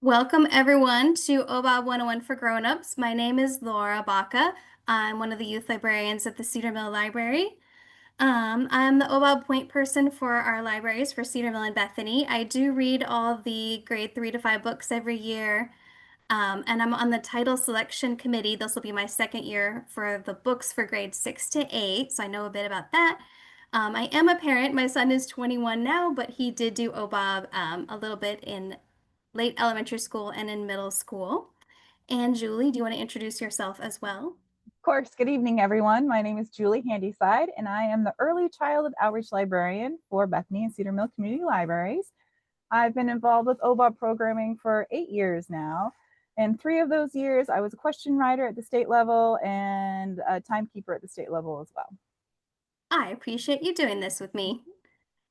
Welcome everyone to OBOB 101 for Grown-ups. My name is Laura Baca. I'm one of the youth librarians at the Cedar Mill Library. I'm the OBOB point person for our libraries for Cedar Mill and Bethany. I do read all the grade 3 to 5 books every year, and I'm on the title selection committee. This will be my second year for the books for grades 6 to 8, so I know a bit about that. I am a parent. My son is 21 now, but he did do OBOB a little bit in late elementary school and in middle school. And Julie, do you want to introduce yourself as well? Of course, good evening, everyone. My name is Julie Handyside, and I am the Early Childhood Outreach Librarian for Bethany and Cedar Mill Community Libraries. I've been involved with OBOB programming for 8 years now. And 3 of those years, I was a question writer at the state level and a timekeeper at the state level as well. I appreciate you doing this with me.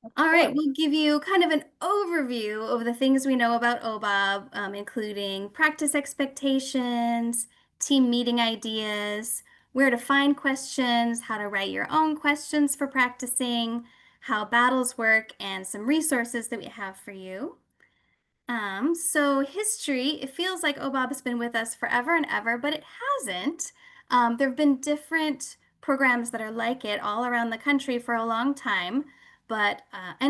Of All right, course. we'll give you kind of an overview of the things we know about OBOB, including practice expectations, team meeting ideas, where to find questions, how to write your own questions for practicing, how battles work, and some resources that we have for you. So history, it feels like OBOB has been with us forever and ever, but it hasn't. There have been different programs that are like it all around the country for a long time, but that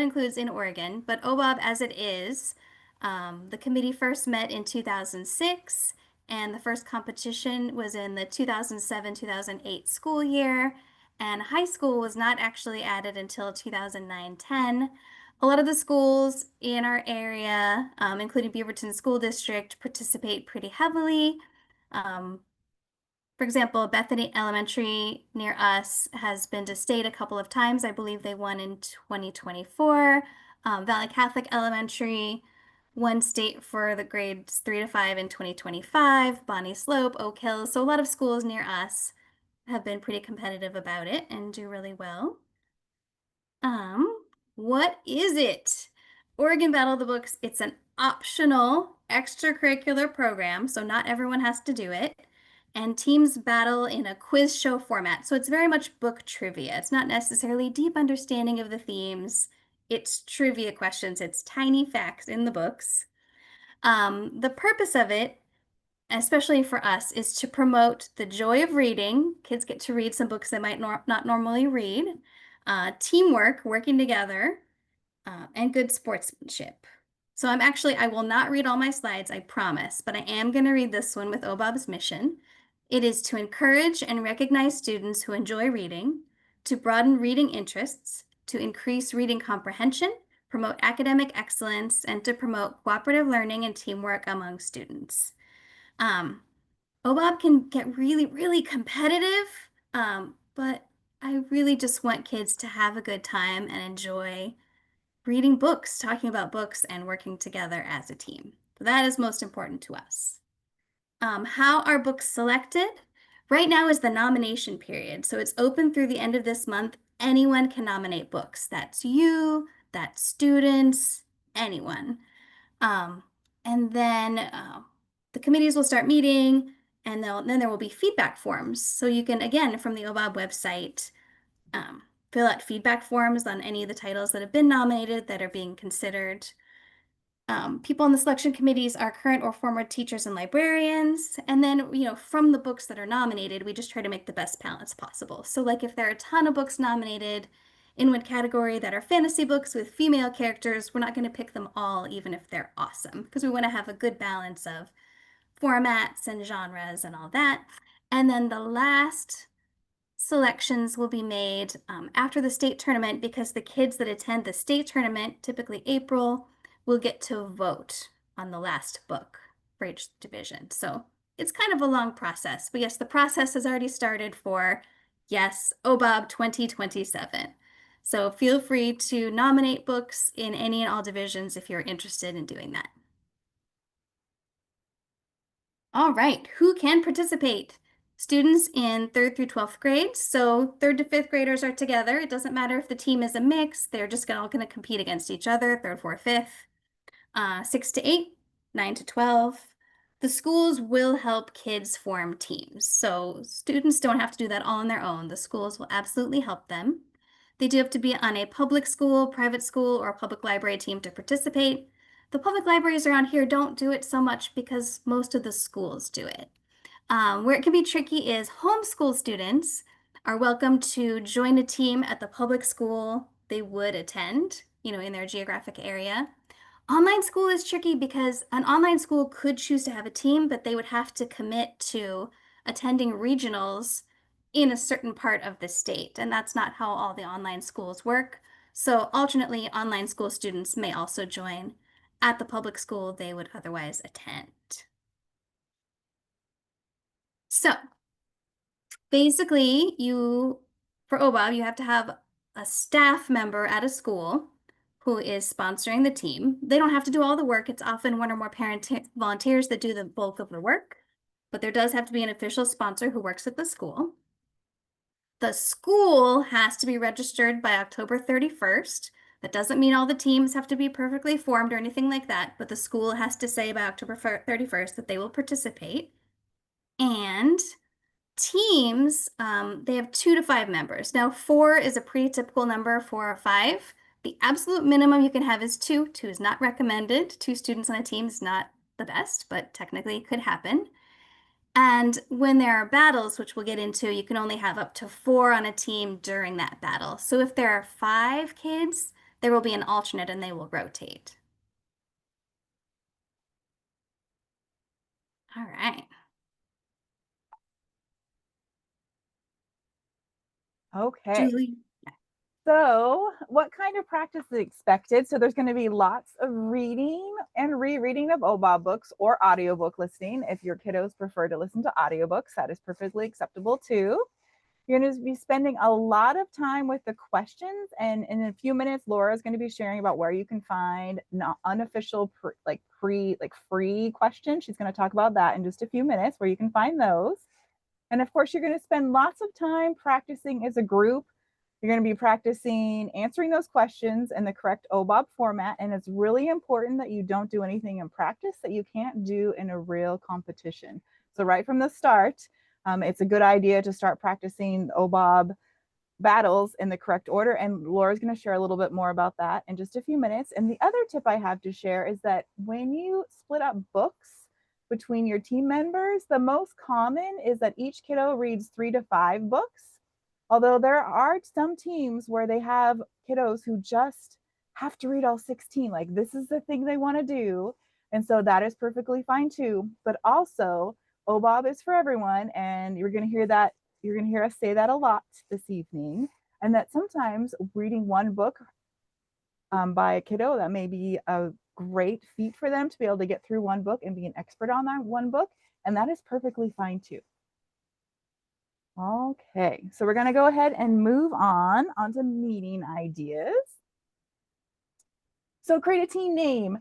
includes in Oregon. But OBOB as it is, the committee first met in 2006, and the first competition was in the 2007-2008 school year, and high school was not actually added until 2009-10. A lot of the schools in our area, including Beaverton School District, participate pretty heavily. Um, for example, Bethany Elementary near us has been to state a couple of times. I believe they won in 2024. Valley Catholic Elementary won state for the grades 3 to 5 in 2025. Bonnie Slope, Oak Hill. So a lot of schools near us have been pretty competitive about it and do really well. What is it? Oregon Battle of the Books, it's an optional extracurricular program, so not everyone has to do it. And teams battle in a quiz show format. So it's very much book trivia. It's not necessarily deep understanding of the themes. It's trivia questions. It's tiny facts in the books. The purpose of it, especially for us, is to promote the joy of reading. Kids get to read some books they might not normally read. Teamwork, working together, and good sportsmanship. So I will not read all my slides, I promise, but I am going to read this one with OBOB's mission. It is to encourage and recognize students who enjoy reading, to broaden reading interests, to increase reading comprehension, promote academic excellence, and to promote cooperative learning and teamwork among students. OBOB can get really, really competitive, but I really just want kids to have a good time and enjoy reading books, talking about books, and working together as a team. So that is most important to us. How are books selected? Right now is the nomination period. So it's open through the end of this month. Anyone can nominate books. That's you, that's students, anyone. Um, and then the committees will start meeting, and then there will be feedback forms. So you can, again, from the OBOB website, um, fill out feedback forms on any of the titles that have been nominated that are being considered. People on the selection committees are current or former teachers and librarians. And then, from the books that are nominated, we just try to make the best balance possible. So, like, if there are a ton of books nominated in one category that are fantasy books with female characters, we're not going to pick them all, even if they're awesome, because we want to have a good balance of formats and genres and all that. And then the last selections will be made after the state tournament because the kids that attend the state tournament, typically April, will get to vote on the last book for each division. So it's kind of a long process. But yes, the process has already started for, yes, OBOB 2027. So feel free to nominate books in any and all divisions if you're interested in doing that. All right, who can participate? Students in 3rd through 12th grade. So 3rd to 5th graders are together. It doesn't matter if the team is a mix. They're just all going to compete against each other, 3rd, 4th, 5th. 6 to 8, 9 to 12. The schools will help kids form teams. So students don't have to do that all on their own. The schools will absolutely help them. They do have to be on a public school, private school, or public library team to participate. The public libraries around here don't do it so much because most of the schools do it. Where it can be tricky is homeschool students are welcome to join a team at the public school they would attend, in their geographic area. Online school is tricky because an online school could choose to have a team, but they would have to commit to attending regionals in a certain part of the state. And that's not how all the online schools work. So, alternately, online school students may also join at the public school they would otherwise attend. So, basically, for OBOB, you have to have a staff member at a school who is sponsoring the team. They don't have to do all the work. It's often one or more parent volunteers that do the bulk of the work, but there does have to be an official sponsor who works at the school. The school has to be registered by October 31st. That doesn't mean all the teams have to be perfectly formed or anything like that, but the school has to say by October 31st that they will participate. And teams, they have 2 to 5 members. Now, 4 is a pretty typical number for 5. The absolute minimum you can have is 2. 2 is not recommended. 2 students on a team is not the best, but technically it could happen. And when there are battles, which we'll get into, you can only have up to 4 on a team during that battle. So if there are 5 kids, there will be an alternate and they will rotate. All right. Okay. Julie. So, what kind of practice is expected? So, there's going to be lots of reading and rereading of OBOB books or audiobook listening. If your kiddos prefer to listen to audiobooks, that is perfectly acceptable too. You're going to be spending a lot of time with the questions, and in a few minutes, Laura is going to be sharing about where you can find unofficial, free questions. She's going to talk about that in just a few minutes, where you can find those. And of course, you're going to spend lots of time practicing as a group. You're going to be practicing answering those questions in the correct OBOB format. And it's really important that you don't do anything in practice that you can't do in a real competition. So right from the start, it's a good idea to start practicing OBOB battles in the correct order. And Laura's going to share a little bit more about that in just a few minutes. And the other tip I have to share is that when you split up books between your team members, the most common is that each kiddo reads 3 to 5 books. Although there are some teams where they have kiddos who just have to read all 16, like this is the thing they want to do. And so that is perfectly fine too. But also, OBOB is for everyone. And you're going to hear us say that a lot this evening. And that sometimes reading one book by a kiddo, that may be a great feat for them to be able to get through one book and be an expert on that one book. And that is perfectly fine too. Okay, so we're going to go ahead and move on onto meeting ideas. So create a team name.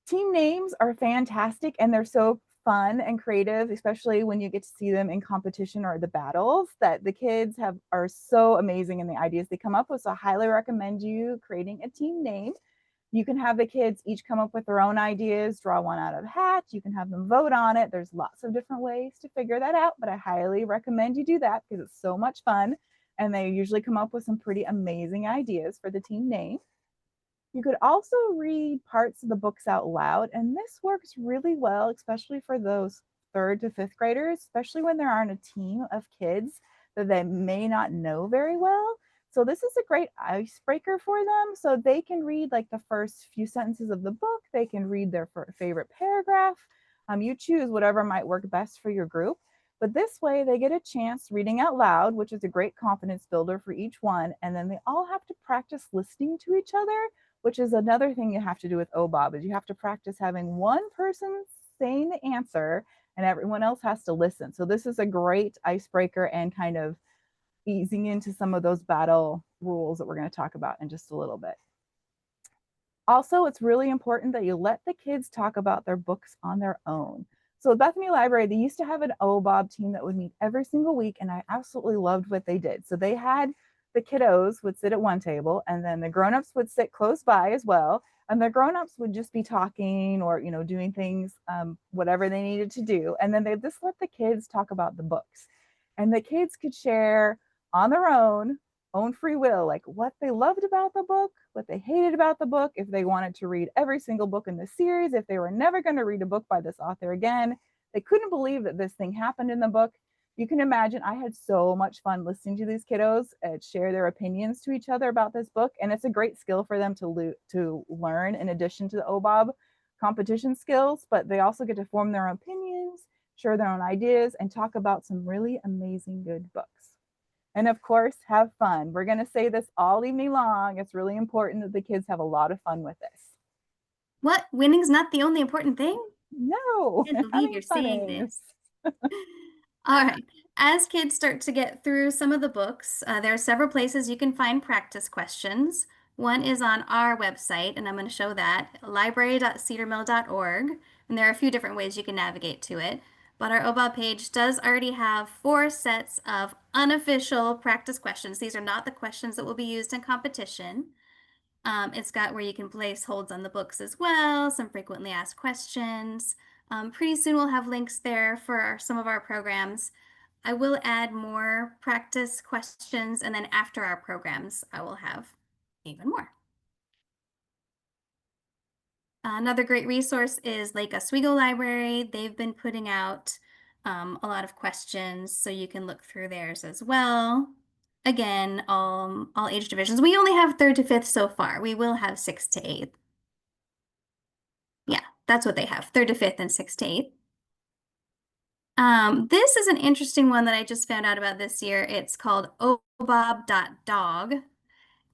Team names are fantastic and they're so fun and creative, especially when you get to see them in competition or the battles, that the kids are so amazing in the ideas they come up with. So I highly recommend you creating a team name. You can have the kids each come up with their own ideas, draw one out of a hat. You can have them vote on it. There's lots of different ways to figure that out, but I highly recommend you do that because it's so much fun. And they usually come up with some pretty amazing ideas for the team name. You could also read parts of the books out loud, and this works really well, especially for those 3rd to 5th graders, especially when they're on a team of kids that they may not know very well. So this is a great icebreaker for them. So they can read like the first few sentences of the book. They can read their favorite paragraph. You choose whatever might work best for your group. But this way they get a chance reading out loud, which is a great confidence builder for each one. And then they all have to practice listening to each other, which is another thing you have to do with OBOB, is you have to practice having one person saying the answer and everyone else has to listen. So this is a great icebreaker and kind of easing into some of those battle rules that we're going to talk about in just a little bit. Also, it's really important that you let the kids talk about their books on their own. So at Bethany Library, they used to have an OBOB team that would meet every single week, and I absolutely loved what they did. So they had the kiddos would sit at one table, and then the grown-ups would sit close by as well. And the grown-ups would just be talking or, doing things, whatever they needed to do. And then they just let the kids talk about the books. And the kids could share on their own own free will, like what they loved about the book, what they hated about the book, if they wanted to read every single book in the series, if they were never going to read a book by this author again. They couldn't believe that this thing happened in the book. You can imagine I had so much fun listening to these kiddos share their opinions to each other about this book. And it's a great skill for them to learn in addition to the OBOB competition skills, but they also get to form their own opinions, share their own ideas, and talk about some really amazing good books. And of course, have fun. We're going to say this all evening long. It's really important that the kids have a lot of fun with this. What? Winning's not the only important thing? No, I can't believe having you're fun saying is. this. All right. As kids start to get through some of the books, there are several places you can find practice questions. One is on our website, and I'm going to show that, library.cedarmill.org. And there are a few different ways you can navigate to it. But our OBOB page does already have 4 sets of unofficial practice questions. These are not the questions that will be used in competition. It's got where you can place holds on the books as well, some frequently asked questions. Pretty soon we'll have links there for some of our programs. I will add more practice questions, and then after our programs, I will have even more. Another great resource is Lake Oswego Library. They've been putting out a lot of questions, so you can look through theirs as well. Again, all age divisions. We only have 3rd to 5th so far. We will have 6th to 8th. Yeah, that's what they have, 3rd to 5th and 6th to 8th. This is an interesting one that I just found out about this year. It's called obob.dog.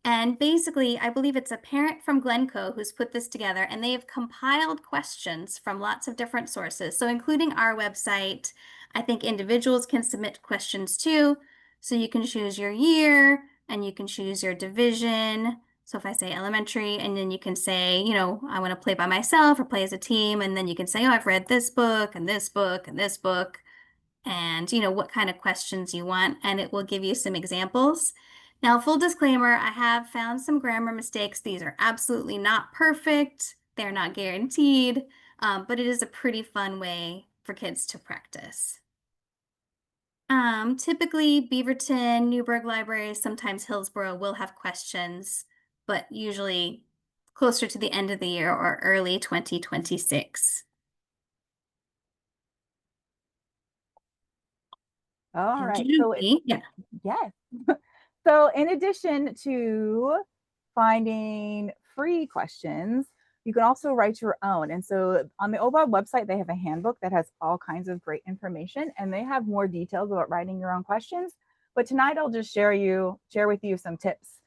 And basically, I believe it's a parent from Glencoe who's put this together, and they've compiled questions from lots of different sources. So including our website, I think individuals can submit questions too. So you can choose your year and you can choose your division. So if I say elementary, and then you can say, you know, I want to play by myself or play as a team. And then you can say, oh, I've read this book and this book and this book, and you know what kind of questions you want, and it will give you some examples. Now, full disclaimer, I have found some grammar mistakes. These are absolutely not perfect. They're not guaranteed, but it is a pretty fun way for kids to practice. Typically, Beaverton, Newburgh libraries, sometimes Hillsborough will have questions, but usually closer to the end of the year or early 2026. All And right. So Judy, yeah. yes. So in addition to finding free questions, you can also write your own. And so on the OBOB website, they have a handbook that has all kinds of great information, and they have more details about writing your own questions. But tonight I'll just share with you some tips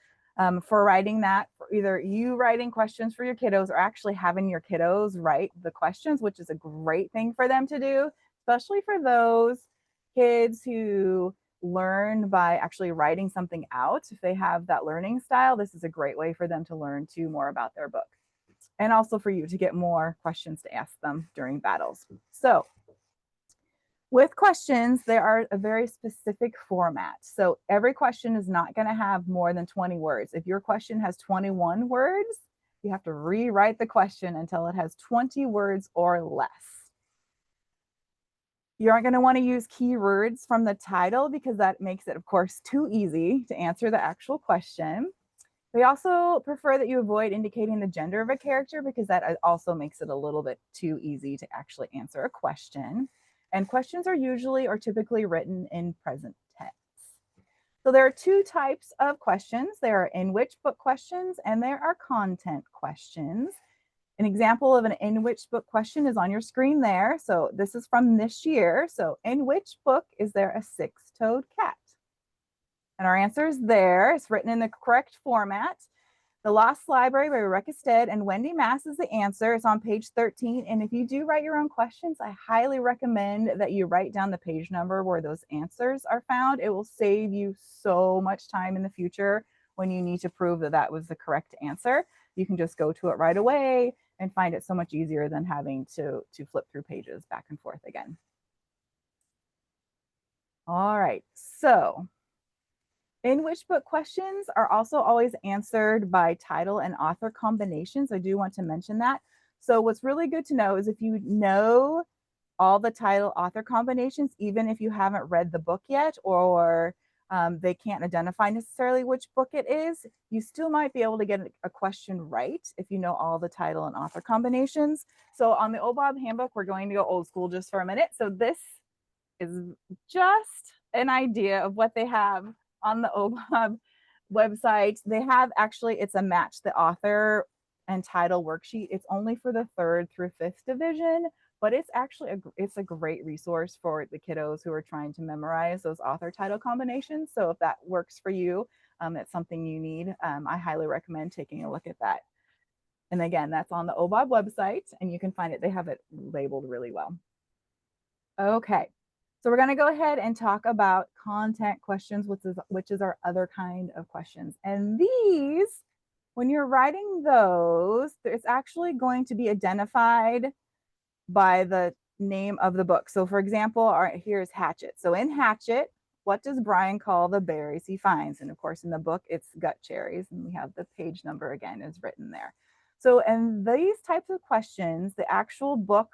for writing that, for either you writing questions for your kiddos or actually having your kiddos write the questions, which is a great thing for them to do, especially for those kids who learn by actually writing something out. If they have that learning style, this is a great way for them to learn too more about their book, and also for you to get more questions to ask them during battles. So with questions, there are a very specific format. So every question is not going to have more than 20 words. If your question has 21 words, you have to rewrite the question until it has 20 words or less. You aren't going to want to use keywords from the title because that makes it, of course, too easy to answer the actual question. We also prefer that you avoid indicating the gender of a character because that also makes it a little bit too easy to actually answer a question. And questions are usually or typically written in present tense. So there are 2 types of questions. There are in which book questions and there are content questions. An example of an in which book question is on your screen there. So this is from this year. So in which book is there a 6-toed cat? And our answer is there. It's written in the correct format. The Lost Library by Rebecca Stead and Wendy Mass is the answer. It's on page 13. And if you do write your own questions, I highly recommend that you write down the page number where those answers are found. It will save you so much time in the future when you need to prove that that was the correct answer. You can just go to it right away and find it so much easier than having to flip through pages back and forth again. All right, so in which book questions are also always answered by title and author combinations. I do want to mention that. So what's really good to know is if you know all the title author combinations, even if you haven't read the book yet, or they can't identify necessarily which book it is, you still might be able to get a question right if you know all the title and author combinations. So on the OBOB handbook, we're going to go old school just for a minute. So this is just an idea of what they have on the OBOB website. They have actually, it's a match the author and title worksheet. It's only for the 3rd through 5th division, but it's actually it's a great resource for the kiddos who are trying to memorize those author title combinations. So if that works for you, it's something you need, I highly recommend taking a look at that. And again, that's on the OBOB website, and you can find it. They have it labeled really well. Okay, so we're going to go ahead and talk about content questions, which is our other kind of questions. And these, when you're writing those, it's actually going to be identified by the name of the book. So for example, here's Hatchet. So in Hatchet, what does Brian call the berries he finds? And of course, in the book, it's gut cherries, and we have the page number again is written there. So in these types of questions, the actual book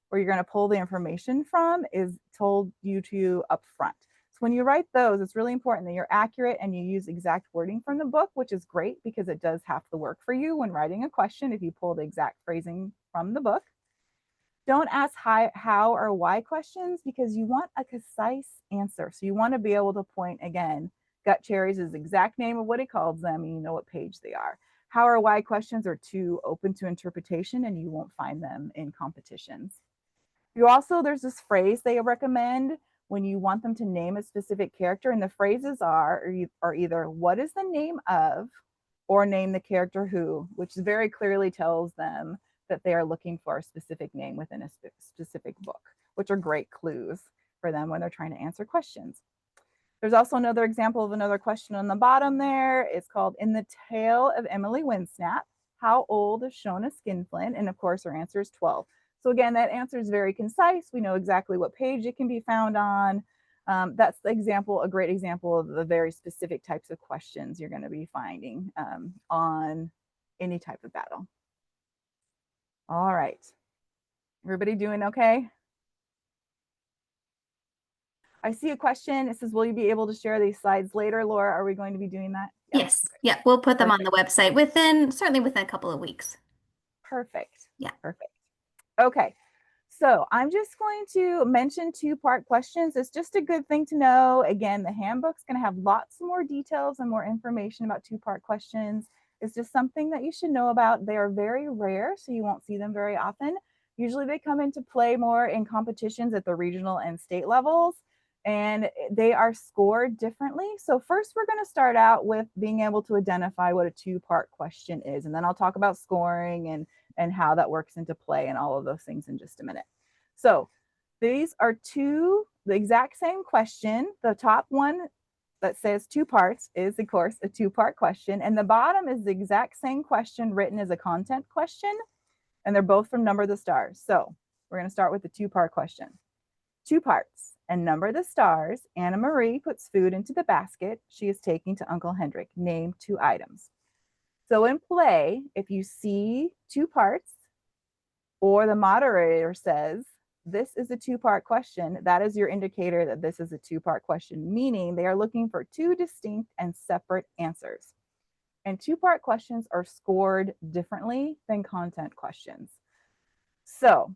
where you're going to pull the information from is told you to up front. So when you write those, it's really important that you're accurate and you use exact wording from the book, which is great because it does half the work for you when writing a question if you pull the exact phrasing from the book. Don't ask how or why questions because you want a concise answer. So you want to be able to point, again, gut cherries is the exact name of what he calls them, and you know what page they are. How or why questions are too open to interpretation, and you won't find them in competitions. You also, there's this phrase they recommend when you want them to name a specific character, and the phrases are either what is the name of or name the character who, which very clearly tells them that they are looking for a specific name within a specific book, which are great clues for them when they're trying to answer questions. There's also another example of another question on the bottom there. It's called In the Tale of Emily Winsnap, how old is Shona Skinflint? And of course, her answer is 12. So again, that answer is very concise. We know exactly what page it can be found on. That's the example, a great example of the very specific types of questions you're going to be finding on any type of battle. All right. Everybody doing okay? I see a question. It says, will you be able to share these slides later, Laura? Are we going to be doing that? Yes. Yeah, we'll put them on the Perfect. website certainly within a couple of weeks. Perfect. Yeah. Perfect. Okay. So I'm just going to mention 2-part questions. It's just a good thing to know. Again, the handbook's going to have lots more details and more information about 2-part questions. It's just something that you should know about. They are very rare, so you won't see them very often. Usually they come into play more in competitions at the regional and state levels, and they are scored differently. So first we're going to start out with being able to identify what a 2-part question is, and then I'll talk about scoring and how that works into play and all of those things in just a minute. So these are the exact same question. The top one that says 2 parts is, of course, a 2-part question. And the bottom is the exact same question written as a content question. And they're both from Number the Stars. So we're going to start with the 2-part question. 2 parts. And Number the Stars, Anna Marie puts food into the basket she is taking to Uncle Hendrik. Name 2 items. So in play, if you see 2 parts or the moderator says, this is a 2-part question, that is your indicator that this is a 2-part question, meaning they are looking for 2 distinct and separate answers. And 2-part questions are scored differently than content questions. So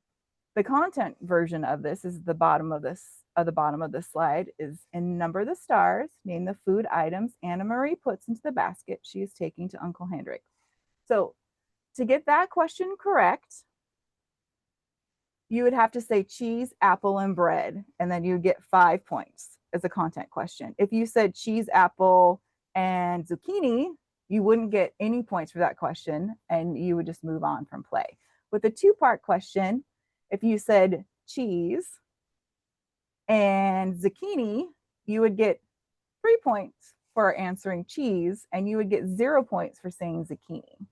the content version of this is the bottom of this slide is in Number the Stars, name the food items Anna Marie puts into the basket she is taking to Uncle Hendrik. So to get that question correct, you would have to say cheese, apple, and bread, and then you get 5 points as a content question. If you said cheese, apple, and zucchini, you wouldn't get any points for that question, and you would just move on from play. With a 2-part question, if you said cheese and zucchini, you would get 3 points for answering cheese, and you would get 0 points for saying zucchini.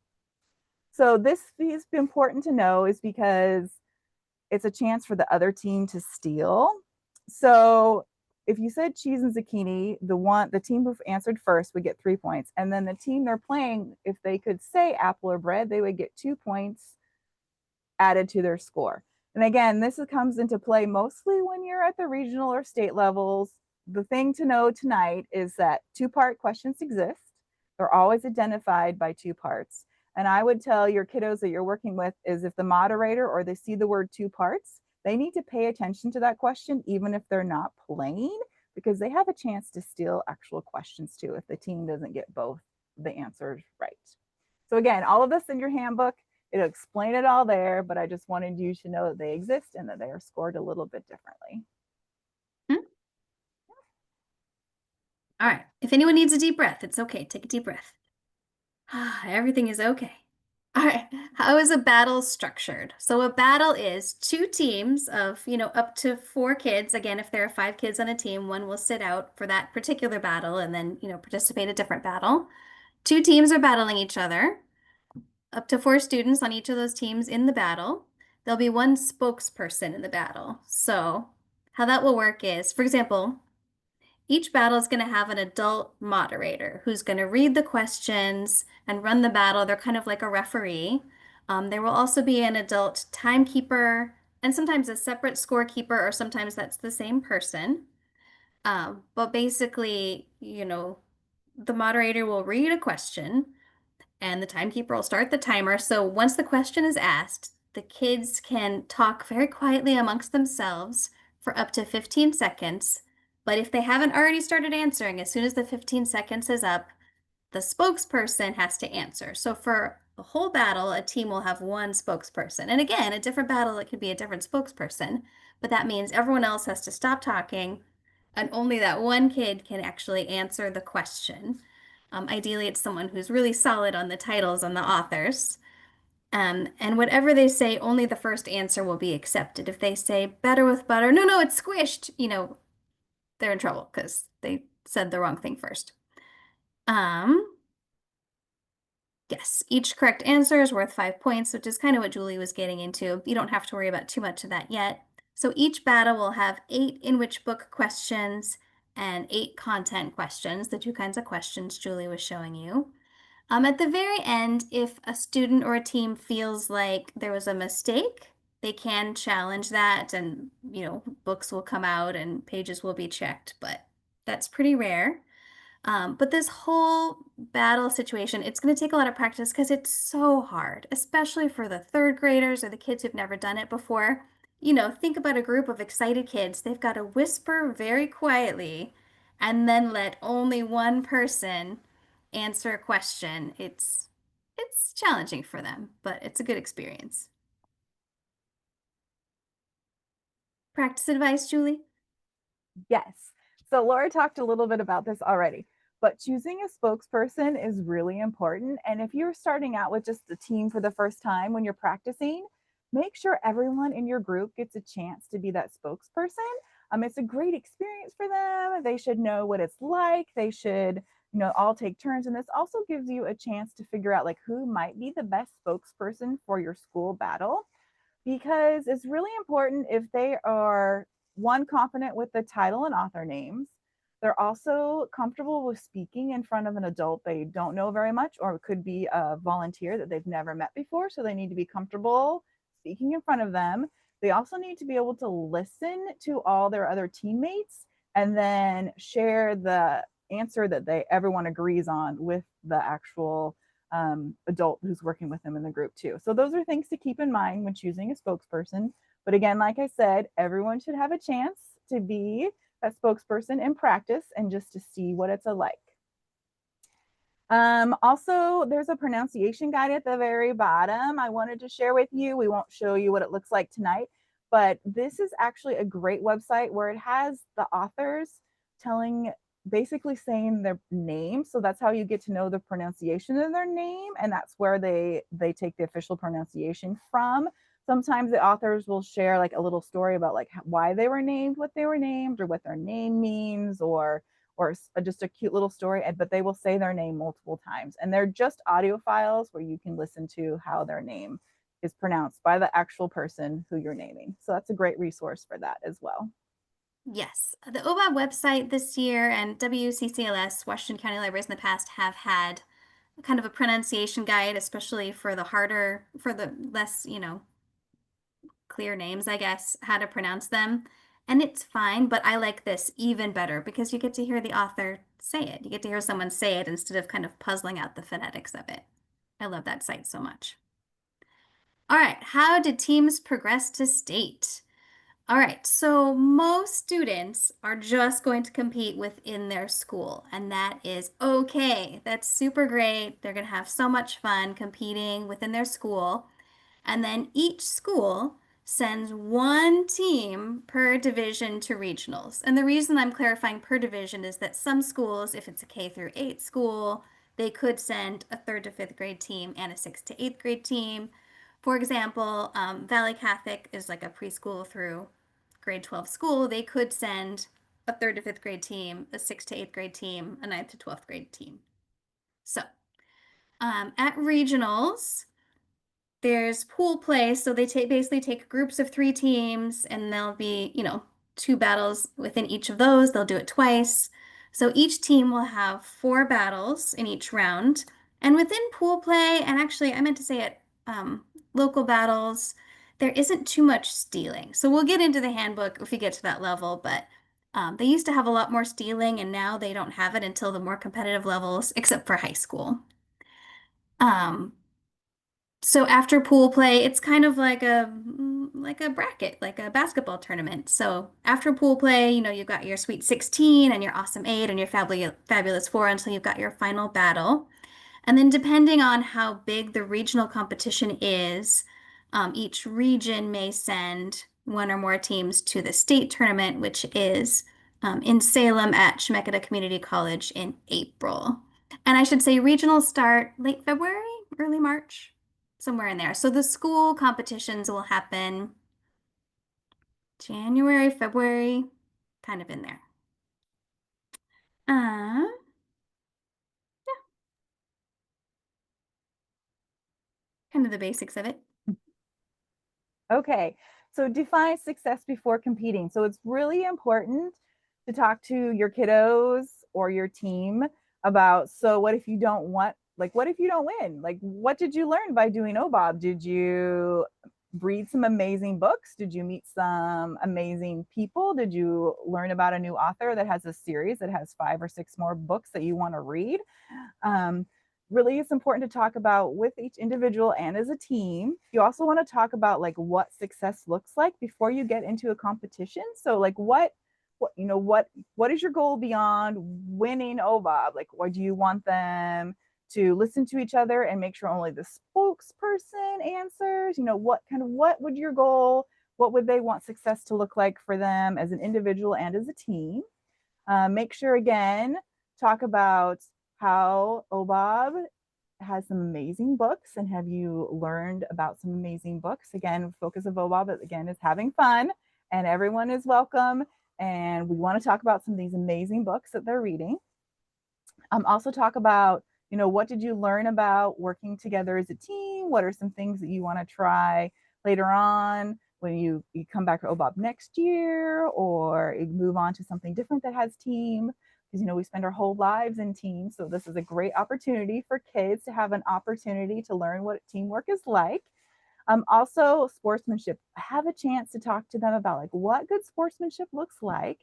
So this is important to know is because it's a chance for the other team to steal. So if you said cheese and zucchini, the team who answered first would get 3 points. And then the team they're playing, if they could say apple or bread, they would get 2 points added to their score. And again, this comes into play mostly when you're at the regional or state levels. the thing to know tonight is that two-part questions exist. They're always identified by two parts. And I would tell your kiddos that you're working with is if the moderator or they see the word two parts, they need to pay attention to that question, even if they're not playing, because they have a chance to steal actual questions too if the team doesn't get both the answers right. So again, all of this in your handbook, it'll explain it all there, but I just wanted you to know that they exist and that they are scored a little bit differently. Hmm? All right. If anyone needs a deep breath, it's okay. Take a deep breath. Everything is okay. All right. How is a battle structured? So a battle is two teams of, up to four kids. Again, if there are five kids on a team, one will sit out for that particular battle and then, participate a different battle. Two teams are battling each other, up to four students on each of those teams in the battle. There'll be one spokesperson in the battle. So how that will work is, for example, each battle is going to have an adult moderator who's going to read the questions and run the battle. They're kind of like a referee. There will also be an adult timekeeper and sometimes a separate scorekeeper, or sometimes that's the same person. But basically, the moderator will read a question and the timekeeper will start the timer. So once the question is asked, the kids can talk very quietly amongst themselves for up to 15 seconds. But if they haven't already started answering, as soon as the 15 seconds is up, the spokesperson has to answer. So for a whole battle, a team will have one spokesperson. And again, a different battle, it could be a different spokesperson, but that means everyone else has to stop talking and only that one kid can actually answer the question. Ideally, it's someone who's really solid on the titles and the authors. And whatever they say, only the first answer will be accepted. If they say better with butter, no, no, it's squished, they're in trouble because they said the wrong thing first. Um, yes, each correct answer is worth 5 points, which is kind of what Julie was getting into. You don't have to worry about too much of that yet. So each battle will have 8 in which book questions and 8 content questions, the two kinds of questions Julie was showing you. At the very end, if a student or a team feels like there was a mistake, they can challenge that and, books will come out and pages will be checked, but that's pretty rare. But this whole battle situation, it's going to take a lot of practice because it's so hard, especially for the third graders or the kids who've never done it before. Think about a group of excited kids. They've got to whisper very quietly and then let only one person answer a question. It's challenging for them, but it's a good experience. Practice advice, Julie? Yes. So Laura talked a little bit about this already, but choosing a spokesperson is really important. And if you're starting out with just the team for the first time when you're practicing, make sure everyone in your group gets a chance to be that spokesperson. It's a great experience for them. They should know what it's like. They should, all take turns. And this also gives you a chance to figure out like who might be the best spokesperson for your school battle, because it's really important if they are one, confident with the title and author names. They're also comfortable with speaking in front of an adult they don't know very much, or it could be a volunteer that they've never met before. So they need to be comfortable speaking in front of them. They also need to be able to listen to all their other teammates and then share the answer that everyone agrees on with the actual adult who's working with them in the group too. So those are things to keep in mind when choosing a spokesperson. But again, like I said, everyone should have a chance to be a spokesperson in practice and just to see what it's like. Also, there's a pronunciation guide at the very bottom I wanted to share with you. We won't show you what it looks like tonight, but this is actually a great website where it has the authors telling, basically saying their name. So that's how you get to know the pronunciation of their name, and that's where they take the official pronunciation from. Sometimes the authors will share like a little story about like why they were named what they were named, or what their name means, or just a cute little story, but they will say their name multiple times. And they're just audio files where you can listen to how their name is pronounced by the actual person who you're naming. So that's a great resource for that as well. Yes. The OBOB website this year and WCCLS, Washington County Libraries in the past, have had kind of a pronunciation guide, especially for the less, clear names, I guess, how to pronounce them. And it's fine, but I like this even better because you get to hear the author say it. You get to hear someone say it instead of kind of puzzling out the phonetics of it. I love that site so much. All right, how did teams progress to state? All right, so most students are just going to compete within their school, and that is okay. That's super great. They're going to have so much fun competing within their school. And then each school sends one team per division to regionals. And the reason I'm clarifying per division is that some schools, if it's a K through 8 school, they could send a third to fifth grade team and a sixth to eighth grade team. For example, Valley Catholic is like a preschool through grade 12 school. They could send a third to fifth grade team, a sixth to eighth grade team, a ninth to 12th grade team. So at regionals, there's pool play, so they basically take groups of three teams, and there'll be, two battles within each of those. They'll do it twice. So each team will have four battles in each round. And within pool play, and actually, I meant to say it, local battles, there isn't too much stealing. So we'll get into the handbook if we get to that level, but they used to have a lot more stealing, and now they don't have it until the more competitive levels, except for high school. Um, so after pool play, it's kind of like a bracket, like a basketball tournament. So after pool play, you've got your Sweet 16 and your Awesome 8 and your Fabulous 4 until you've got your final battle. And then depending on how big the regional competition is, each region may send one or more teams to the state tournament, which is in Salem at Chemeketa Community College in April. And I should say regionals start late February, early March, somewhere in there. So the school competitions will happen January, February, kind of in there. Uh, Kind of the basics of it. Okay, so define success before competing. So it's really important to talk to your kiddos or your team about, so what if you don't want, like, what if you don't win? Like, what did you learn by doing OBOB? Did you read some amazing books? Did you meet some amazing people? Did you learn about a new author that has a series that has 5 or 6 more books that you want to read? Um, Really, it's important to talk about with each individual and as a team. You also want to talk about like what success looks like before you get into a competition. So like what is your goal beyond winning OBOB? Like, what do you want them to listen to each other and make sure only the spokesperson answers? What would your goal, what would they want success to look like for them as an individual and as a team? Make sure again, talk about how OBOB has some amazing books, and have you learned about some amazing books? Again, focus of OBOB again is having fun, and everyone is welcome. And we want to talk about some of these amazing books that they're reading. Also talk about, what did you learn about working together as a team? What are some things that you want to try later on when you come back to OBOB next year, or you move on to something different that has team? Because, we spend our whole lives in teams. So this is a great opportunity for kids to have an opportunity to learn what teamwork is like. Also, sportsmanship. Have a chance to talk to them about like what good sportsmanship looks like.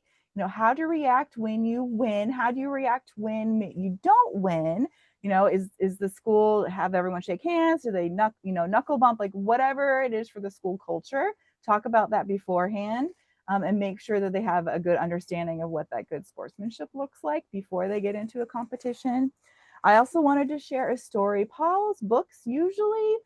How do you react when you win? How do you react when you don't win? Is the school, have everyone shake hands? Do they knuckle bump? Like whatever it is for the school culture, talk about that beforehand, and make sure that they have a good understanding of what that good sportsmanship looks like before they get into a competition. I also wanted to share a story. Paul's books usually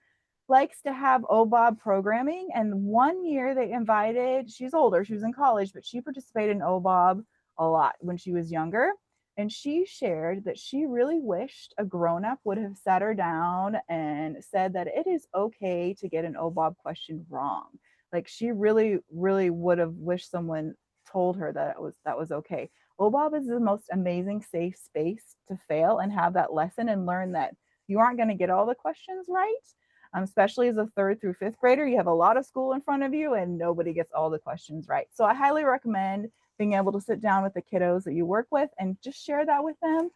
likes to have OBOB programming. And one year they invited, she's older, she was in college, but she participated in OBOB a lot when she was younger. And she shared that she really wished a grown-up would have sat her down and said that it is okay to get an OBOB question wrong. Like she really, really would have wished someone told her that that was okay. OBOB is the most amazing safe space to fail and have that lesson and learn that you aren't going to get all the questions right. Especially as a third through fifth grader, you have a lot of school in front of you and nobody gets all the questions right. So I highly recommend being able to sit down with the kiddos that you work with and just share that with them,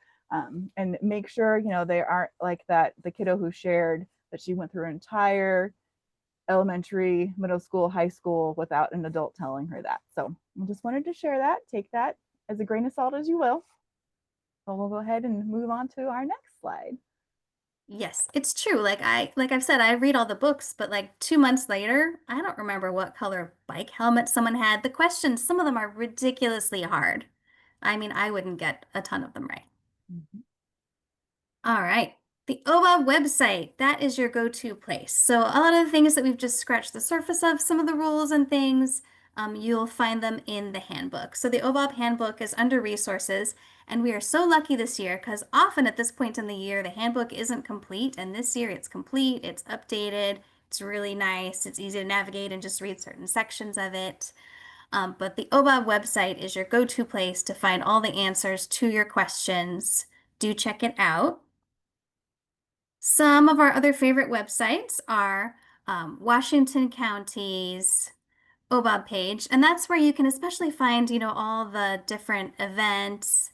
and make sure, they aren't like that, the kiddo who shared that she went through an entire elementary, middle school, high school without an adult telling her that. So I just wanted to share that. Take that as a grain of salt as you will. So we'll go ahead and move on to our next slide. Yes, it's true. Like I've said, I read all the books, but like 2 months later, I don't remember what color bike helmet someone had. The questions, some of them are ridiculously hard. I mean, I wouldn't get a ton of them right. Mhm. All right. The OBOB website, that is your go-to place. So a lot of the things that we've just scratched the surface of, some of the rules and things, you'll find them in the handbook. So the OBOB handbook is under resources, and we are so lucky this year because often at this point in the year, the handbook isn't complete, and this year it's complete, it's updated, it's really nice, it's easy to navigate and just read certain sections of it. But the OBOB website is your go-to place to find all the answers to your questions. Do check it out. Some of our other favorite websites are Washington County's OBOB page, and that's where you can especially find, all the different events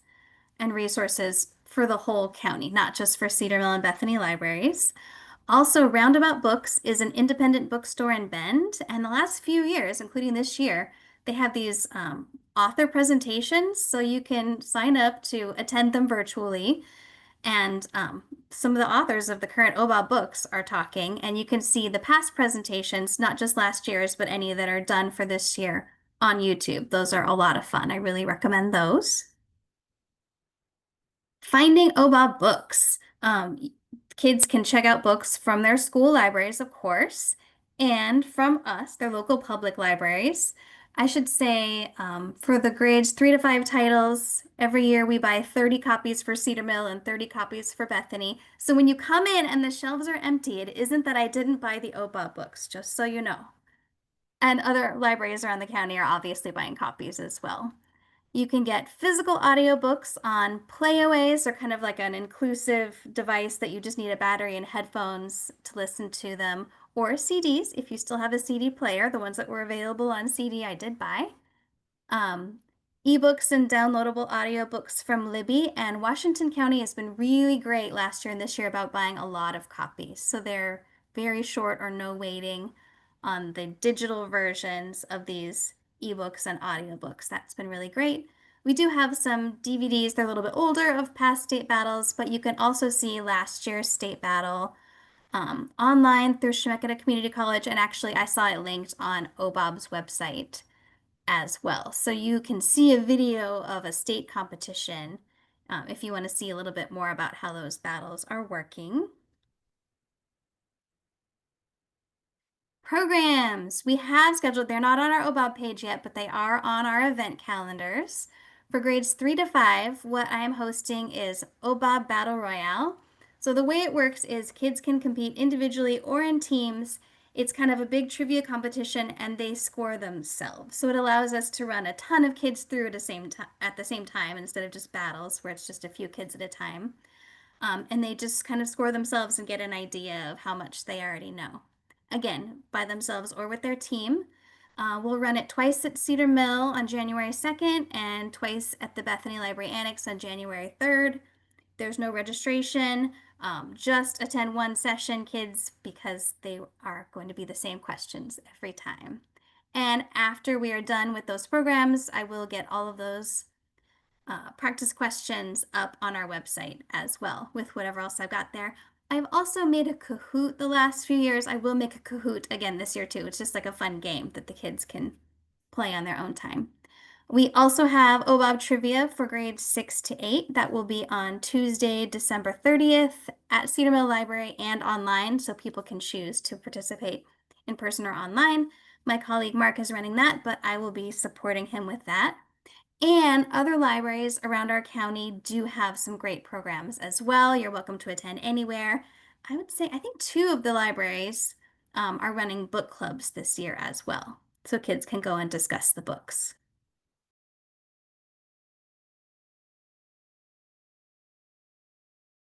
and resources for the whole county, not just for Cedar Mill and Bethany libraries. Also, Roundabout Books is an independent bookstore in Bend, and the last few years, including this year, they have these author presentations, so you can sign up to attend them virtually. And some of the authors of the current OBOB books are talking, and you can see the past presentations, not just last year's, but any that are done for this year on YouTube. Those are a lot of fun. I really recommend those. Finding OBOB books. Kids can check out books from their school libraries, of course, and from us, their local public libraries. I should say for the grades 3 to 5 titles, every year we buy 30 copies for Cedar Mill and 30 copies for Bethany. So when you come in and the shelves are empty, it isn't that I didn't buy the OBOB books, just so you know. And other libraries around the county are obviously buying copies as well. You can get physical audiobooks on playaways. They're kind of like an inclusive device that you just need a battery and headphones to listen to them, or CDs if you still have a CD player. The ones that were available on CD I did buy. Um, Ebooks and downloadable audiobooks from Libby, and Washington County has been really great last year and this year about buying a lot of copies. So they're very short or no waiting on the digital versions of these ebooks and audiobooks. That's been really great. We do have some DVDs, they're a little bit older, of past state battles, but you can also see last year's state battle online through Chemeketa Community College, and actually I saw it linked on OBOB's website as well. So you can see a video of a state competition if you want to see a little bit more about how those battles are working. Programs we have scheduled, they're not on our OBOB page yet, but they are on our event calendars. For grades 3 to 5, what I am hosting is OBOB Battle Royale. So the way it works is kids can compete individually or in teams. It's kind of a big trivia competition and they score themselves. So it allows us to run a ton of kids through at the same time instead of just battles where it's just a few kids at a time. And they just kind of score themselves and get an idea of how much they already know. Again, by themselves or with their team. We'll run it twice at Cedar Mill on January 2nd and twice at the Bethany Library Annex on January 3rd. There's no registration. Just attend one session, kids, because they are going to be the same questions every time. And after we are done with those programs, I will get all of those practice questions up on our website as well with whatever else I've got there. I've also made a Kahoot the last few years. I will make a Kahoot again this year too. It's just like a fun game that the kids can play on their own time. We also have OBOB trivia for grades 6 to 8. That will be on Tuesday, December 30th at Cedar Mill Library and online, so people can choose to participate in person or online. My colleague Mark is running that, but I will be supporting him with that. And other libraries around our county do have some great programs as well. You're welcome to attend anywhere. I would say, I think 2 of the libraries are running book clubs this year as well. So kids can go and discuss the books.